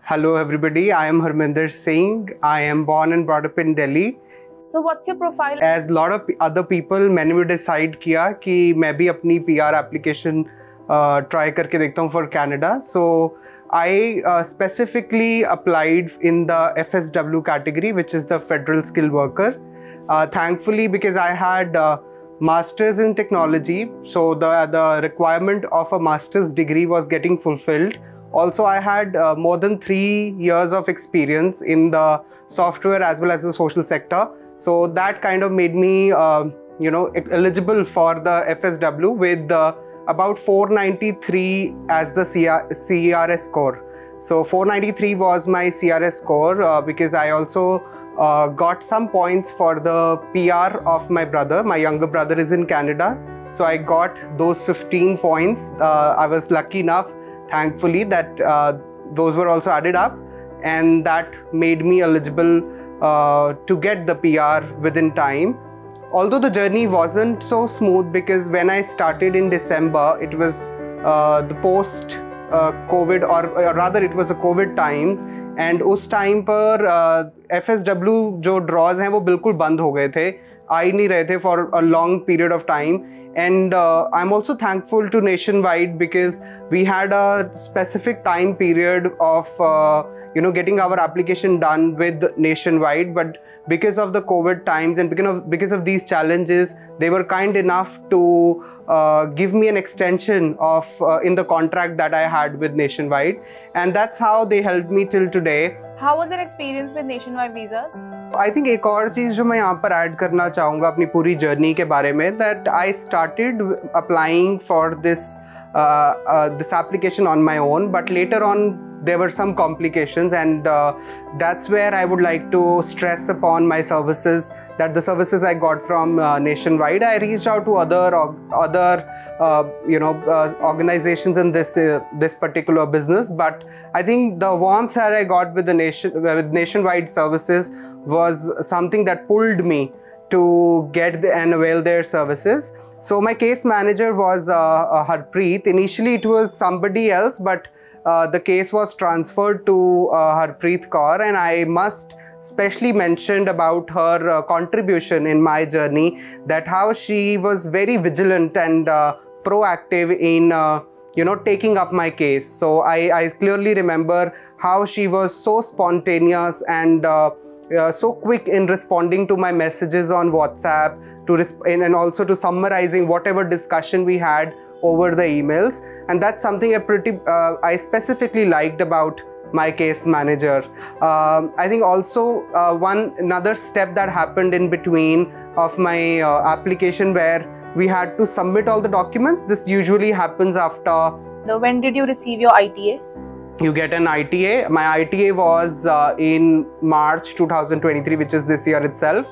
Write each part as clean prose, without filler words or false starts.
Hello everybody, I am Harminder Singh. I am born and brought up in Delhi. So what's your profile? As a lot of other people, मैंने भी decide किया कि मैं भी अपनी PR application try करके देखता हूँ for Canada. So I specifically applied in the FSW category, which is the Federal Skilled Worker. Thankfully, because I had Masters in Technology, so the requirement of a Master's degree was getting fulfilled. Also, I had more than 3 years of experience in the software as well as the social sector. So that kind of made me, eligible for the FSW with about 493 as the CRS score. So 493 was my CRS score because I also got some points for the PR of my brother. My younger brother is in Canada. So I got those 15 points. I was lucky enough, thankfully, that those were also added up, and that made me eligible to get the PR within time. Although the journey wasn't so smooth, because when I started in December, it was the post COVID, or rather it was a COVID times, and उस time पर FSW जो draws हैं वो बिल्कुल बंद हो गए थे, आ ही नहीं रहे थे for a long period of time. And I'm also thankful to Nationwide, because we had a specific time period of getting our application done with Nationwide, but because of the COVID times and because of these challenges, they were kind enough to give me an extension of in the contract that I had with Nationwide, and that's how they helped me till today. How was your experience with Nationwidevisas? I think एक और चीज़ जो मैं यहाँ पर add करना चाहूँगा अपनी पूरी जर्नी के बारे में, that I started applying for this application on my own, but later on there were some complications, and that's where I would like to stress upon my services, that the services I got from Nationwide. I reached out to other organizations in this particular business, but I think the warmth that I got with with Nationwide services was something that pulled me to get and avail their services. So my case manager was Harpreet. Initially it was somebody else, but the case was transferred to Harpreet Kaur, and I must specially mention about her contribution in my journey, that how she was very vigilant and proactive in taking up my case. So I clearly remember how she was so spontaneous and so quick in responding to my messages on WhatsApp, and also to summarizing whatever discussion we had over the emails. And that's something I specifically liked about my case manager. I think also another step that happened in between of my application, where we had to submit all the documents. This usually happens after. When did you receive your ITA? You get an ITA. My ITA was in March 2023, which is this year itself.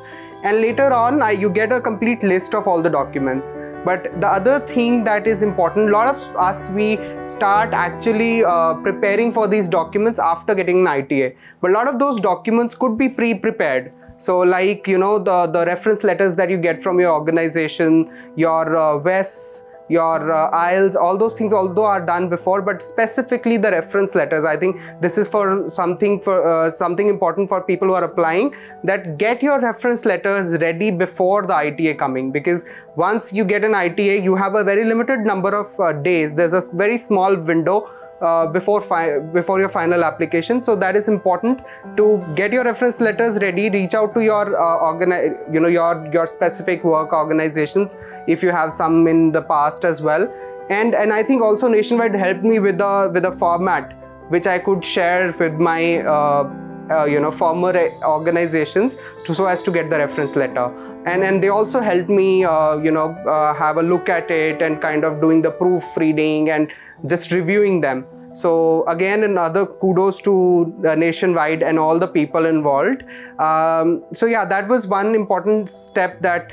And later on, you get a complete list of all the documents. But the other thing that is important, a lot of us, we start actually preparing for these documents after getting an ITA. But a lot of those documents could be pre-prepared. So like, the reference letters that you get from your organization, your WES, your IELTS, all those things although are done before, but specifically the reference letters, I think this is for something important for people who are applying, that get your reference letters ready before the ITA coming, because once you get an ITA, you have a very limited number of days. There's a very small window before your final application. So that is important to get your reference letters ready. Reach out to your your specific work organizations if you have some in the past as well. And I think also Nationwide helped me with a format which I could share with my former organizations so as to get the reference letter. And they also helped me have a look at it and kind of doing the proofreading and just reviewing them. So again, another kudos to Nationwide and all the people involved. So yeah, that was one important step that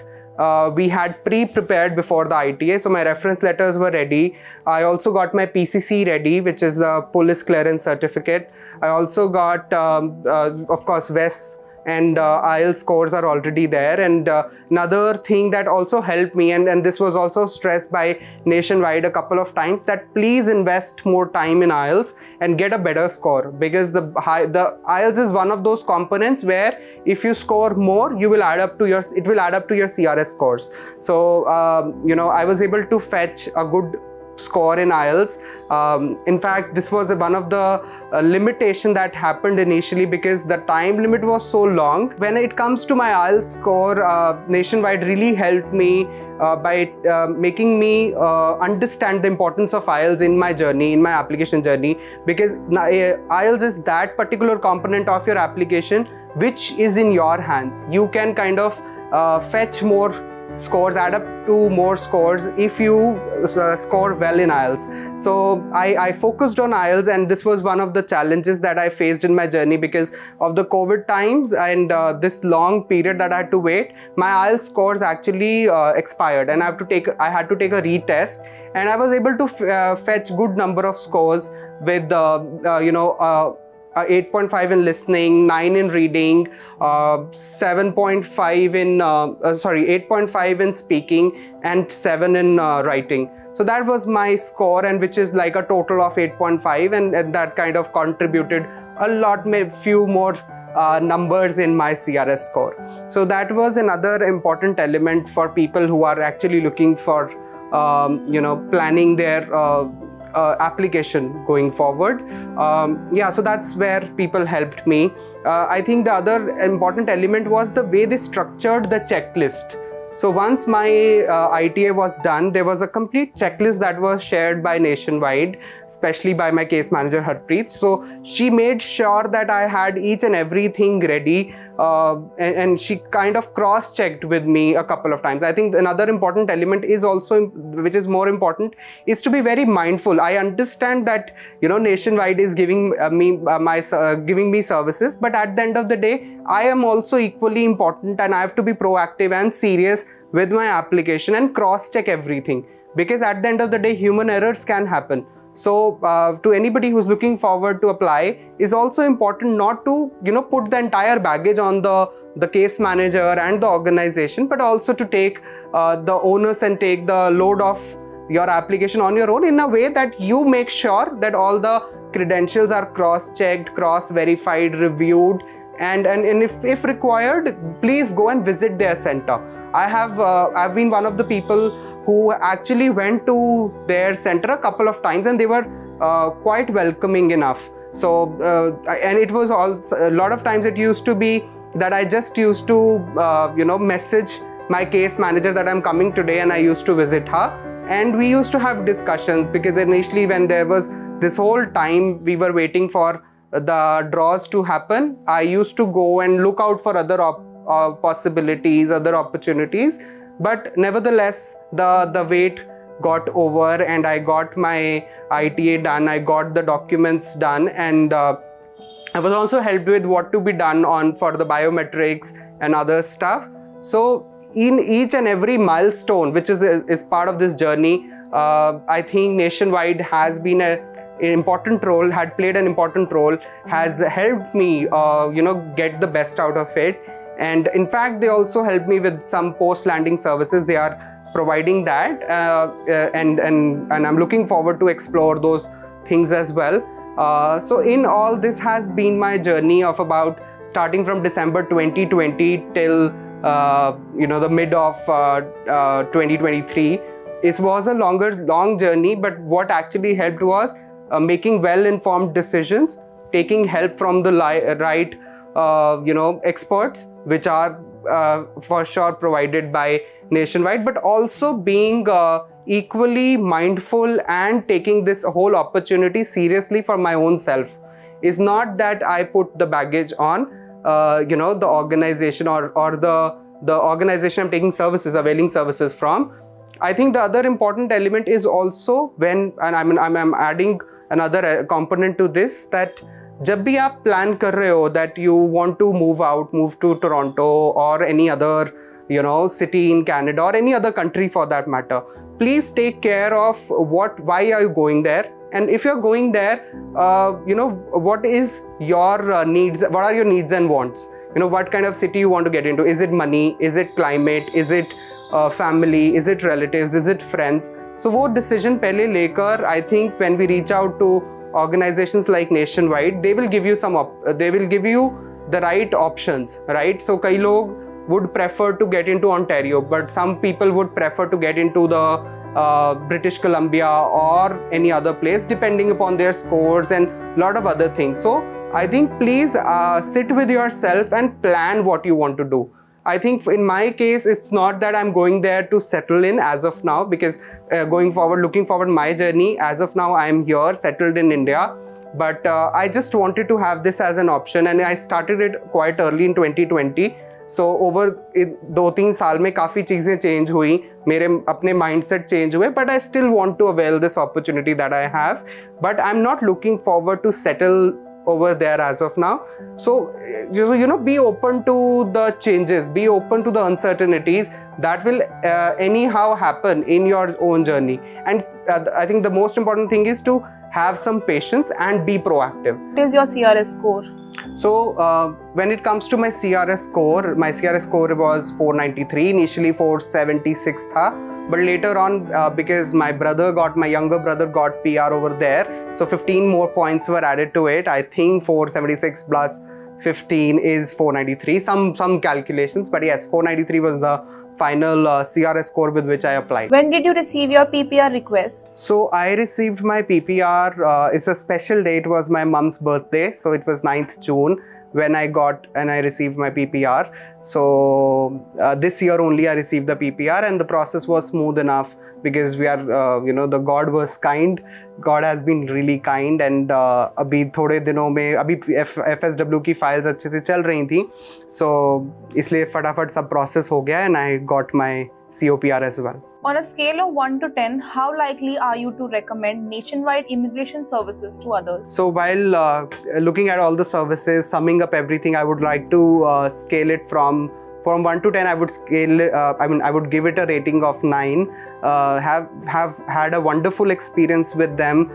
we had pre-prepared before the ITA. So my reference letters were ready. I also got my PCC ready, which is the Police Clearance Certificate. I also got, of course, WES and IELTS scores are already there. And another thing that also helped me, and this was also stressed by Nationwide a couple of times, that please invest more time in IELTS and get a better score, because the IELTS is one of those components where if you score more, it will add up to your CRS scores. So I was able to fetch a good score in IELTS. In fact, this was one of the limitation that happened initially, because the time limit was so long. When it comes to my IELTS score, Nationwide really helped me by making me understand the importance of IELTS in my journey, in my application journey, because IELTS is that particular component of your application which is in your hands. You can kind of fetch more scores, add up to more scores if you score well in IELTS. So I focused on IELTS, and this was one of the challenges that I faced in my journey because of the COVID times and this long period that I had to wait. My IELTS scores actually expired, and I had to take a retest, and I was able to fetch good number of scores with 8.5 in listening, 9 in reading, 7.5 in 8.5 in speaking, and 7 in writing. So that was my score, and which is like a total of 8.5, and that kind of contributed a lot, few more numbers in my CRS score. So that was another important element for people who are actually looking for planning their application going forward. So that's where people helped me. I think the other important element was the way they structured the checklist. So once my ITA was done, there was a complete checklist that was shared by Nationwide, especially by my case manager Harpreet. So she made sure that I had each and everything ready, and she kind of cross-checked with me a couple of times. I think another important element is also, which is more important, is to be very mindful. I understand that Nationwide is giving me services, but at the end of the day, I am also equally important, and I have to be proactive and serious with my application and cross-check everything, because at the end of the day, human errors can happen. So to anybody who's looking forward to apply, is also important not to put the entire baggage on the case manager and the organization, but also to take the onus and take the load of your application on your own, in a way that you make sure that all the credentials are cross-checked, cross-verified, reviewed, and if required, please go and visit their center. I've been one of the people who actually went to their center a couple of times, and they were quite welcoming enough. So and it was also a lot of times it used to be that I just used to message my case manager that I'm coming today, and I used to visit her, and we used to have discussions, because initially when there was this whole time we were waiting for the draws to happen, I used to go and look out for other possibilities, other opportunities. But nevertheless, the wait got over, and I got my ITA done, I got the documents done, and I was also helped with what to be done for the biometrics and other stuff. So in each and every milestone which is part of this journey, I think Nationwide has been had played an important role, has helped me get the best out of it. And in fact, they also helped me with some post-landing services. They are providing that, and I'm looking forward to explore those things as well. So in all, this has been my journey of about starting from December 2020 till the mid of 2023. It was a long journey, but what actually helped was making well-informed decisions, taking help from the right experts, which are for sure provided by Nationwide, but also being equally mindful and taking this whole opportunity seriously for my own self. It's not that I put the baggage on the organization or the organization I'm taking services, availing services from. I think the other important element is also I'm adding another component to this, that जब भी आप plan कर रहे हो that you want to move to Toronto or any other city in Canada or any other country for that matter, please take care of why are you going there, and if you're going there, what is your needs, what are your needs and wants. what kind of city you want to get into. Is it money? Is it climate? Is it family? Is it relatives? Is it friends? So वो decision पहले लेकर, I think when we reach out to organizations like Nationwide, they will give you the right options, right? So कई लोग would prefer to get into Ontario, but some people would prefer to get into the British Columbia or any other place depending upon their scores and a lot of other things. So I think please sit with yourself and plan what you want to do. I think in my case, it's not that I'm going there to settle in as of now, because looking forward my journey, as of now I'm here settled in India, but I just wanted to have this as an option, and I started it quite early in 2020. So over 2-3 साल में काफ़ी चीज़ें change हुई, मेरे अपने mindset change हुए, but I still want to avail this opportunity that I have, but I'm not looking forward to settle over there as of now. So be open to the changes, be open to the uncertainties that will anyhow happen in your own journey. And I think the most important thing is to have some patience and be proactive. What is your CRS score? So when it comes to my CRS score was 493. Initially 476 tha, but later on because my younger brother got PR over there, so 15 more points were added to it. I think 476 plus 15 is 493, some calculations, but yes, 493 was the final CRS score with which I applied. When did you receive your PPR request? So I received my PPR, it's a special day, it was my mom's birthday, so it was 9th June when I received my PPR. So this year only I received the PPR, and the process was smooth enough because we are, the God was kind. God has been really kind, and अभी थोड़े दिनों में अभी FSW की files अच्छे से चल रही थी, so इसलिए फटाफट सब process हो गया, and I got my COPR as well. On a scale of 1 to 10, how likely are you to recommend Nationwide immigration services to others? So while looking at all the services, summing up everything, I would like to scale it from 1 to 10. I would scale it, I would give it a rating of 9. Have had a wonderful experience with them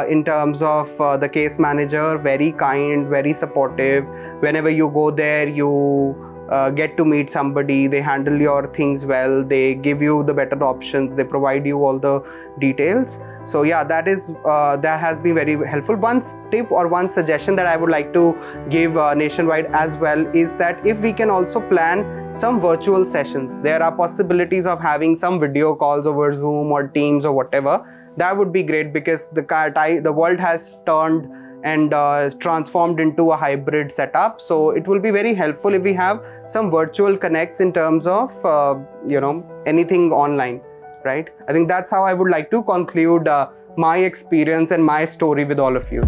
in terms of the case manager, very kind, very supportive. Whenever you go there, you get to meet somebody, they handle your things well, they give you the better options, they provide you all the details. So yeah, that has been very helpful. One tip or one suggestion that I would like to give Nationwide as well is that if we can also plan some virtual sessions, there are possibilities of having some video calls over Zoom or Teams or whatever. That would be great, because the world has turned and transformed into a hybrid setup. So it will be very helpful if we have some virtual connects in terms of anything online, right? I think that's how I would like to conclude my experience and my story with all of you.